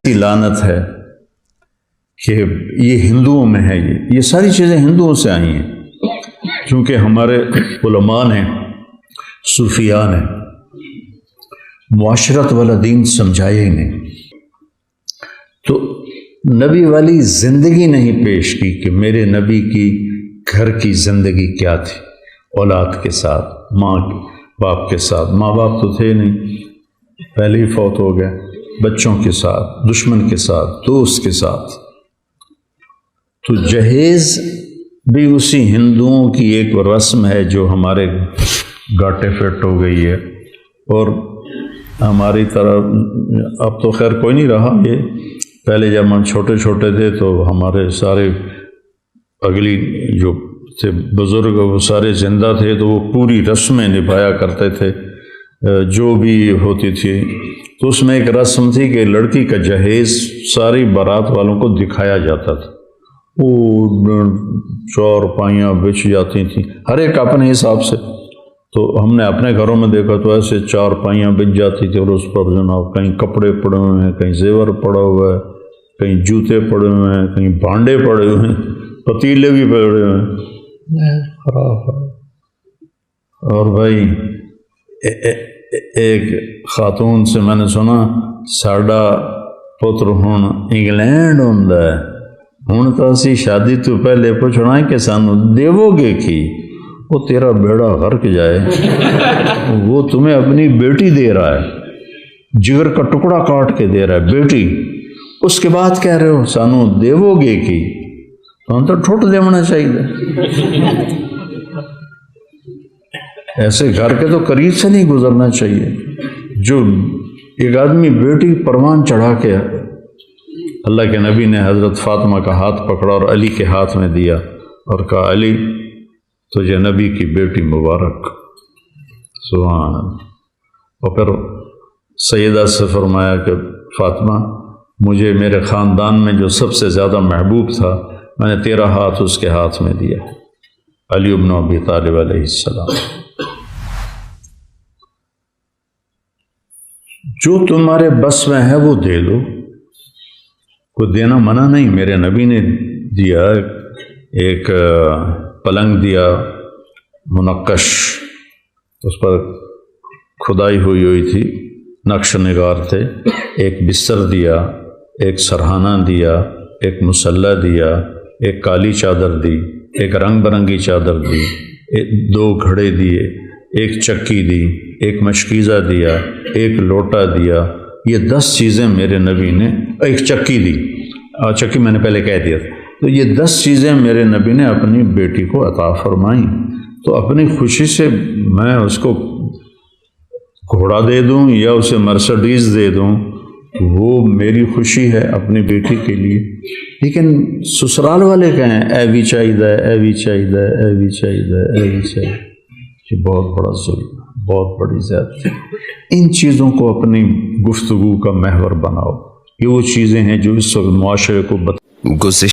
کی لعنت ہے کہ یہ ہندوؤں میں ہے، یہ ساری چیزیں ہندوؤں سے آئی ہیں، کیونکہ ہمارے علماء نے، صوفیاء نے معاشرت والا دین سمجھایا ہی نہیں، تو نبی والی زندگی نہیں پیش کی کہ میرے نبی کی گھر کی زندگی کیا تھی، اولاد کے ساتھ، ماں باپ کے ساتھ، ماں باپ تو تھے نہیں، پہلے ہی فوت ہو گئے، بچوں کے ساتھ، دشمن کے ساتھ، دوست کے ساتھ، تو جہیز بھی اسی ہندوؤں کی ایک رسم ہے جو ہمارے گاٹے فٹ ہو گئی ہے، اور ہماری طرح اب تو خیر کوئی نہیں رہا یہ، پہلے جب ہم چھوٹے چھوٹے تھے تو ہمارے سارے اگلی جو تھے بزرگ وہ سارے زندہ تھے تو وہ پوری رسمیں نبھایا کرتے تھے جو بھی ہوتی تھی، تو اس میں ایک رسم تھی کہ لڑکی کا جہیز ساری بارات والوں کو دکھایا جاتا تھا، وہ چار پائیاں بچھ جاتی تھیں ہر ایک اپنے حساب سے، تو ہم نے اپنے گھروں میں دیکھا تو ایسے چار پائیاں بچ جاتی تھی، اور اس پر جناب کہیں کپڑے پڑے ہوئے ہیں، کہیں زیور پڑا ہوا ہے، کہیں جوتے پڑے ہوئے ہیں، کہیں بھانڈے پڑے ہوئے ہیں، پتیلے بھی پڑے ہوئے ہیں، اور بھائی ایک خاتون سے میں نے سنا ساڈا پتر ہن انگلینڈ ہوندا ہے، ہن تو اسی شادی تو پہلے پوچھنا ہے کہ سانو دیو گے کی، وہ تیرا بیڑا غرق جائے، وہ تمہیں اپنی بیٹی دے رہا ہے، جگر کا ٹکڑا کاٹ کے دے رہا ہے بیٹی، اس کے بعد کہہ رہے ہو سانو دیو گے کی، ہم تو ٹھٹ دیونا چاہیے، ایسے گھر کے تو قریب سے نہیں گزرنا چاہیے، جو ایک آدمی بیٹی پروان چڑھا کے، اللہ کے نبی نے حضرت فاطمہ کا ہاتھ پکڑا اور علی کے ہاتھ میں دیا اور کہا علی تجھے نبی کی بیٹی مبارک، سبحان اللہ، اور پھر سیدہ سے فرمایا کہ فاطمہ مجھے میرے خاندان میں جو سب سے زیادہ محبوب تھا میں نے تیرا ہاتھ اس کے ہاتھ میں دیا، علی بن ابی طالب علیہ السلام، جو تمہارے بس میں ہے وہ دے دو، کوئی دینا منع نہیں، میرے نبی نے دیا، ایک پلنگ دیا منقش، اس پر کھدائی ہوئی تھی، نقش نگار تھے، ایک بستر دیا، ایک سرہانہ دیا، ایک مسلح دیا، ایک کالی چادر دی، ایک رنگ برنگی چادر دی، دو گھڑے دیے، ایک چکی دی، ایک مشکیزہ دیا، ایک لوٹا دیا، یہ 10 چیزیں میرے نبی نے، ایک چکی دی، چکی میں نے پہلے کہہ دیا تھا، تو یہ 10 چیزیں میرے نبی نے اپنی بیٹی کو عطا فرمائیں، تو اپنی خوشی سے میں اس کو گھوڑا دے دوں یا اسے مرسڈیز دے دوں، وہ میری خوشی ہے اپنی بیٹی کے لیے، لیکن سسرال والے کہیں اے بھی چاہیے، اے بھی چاہیے، اے بھی چاہیے، اے بھی چاہیے، یہ بہت بڑا ظلم، بہت بڑی زیادتی، ان چیزوں کو اپنی گفتگو کا محور بناؤ، یہ وہ چیزیں ہیں جو اس وقت معاشرے کو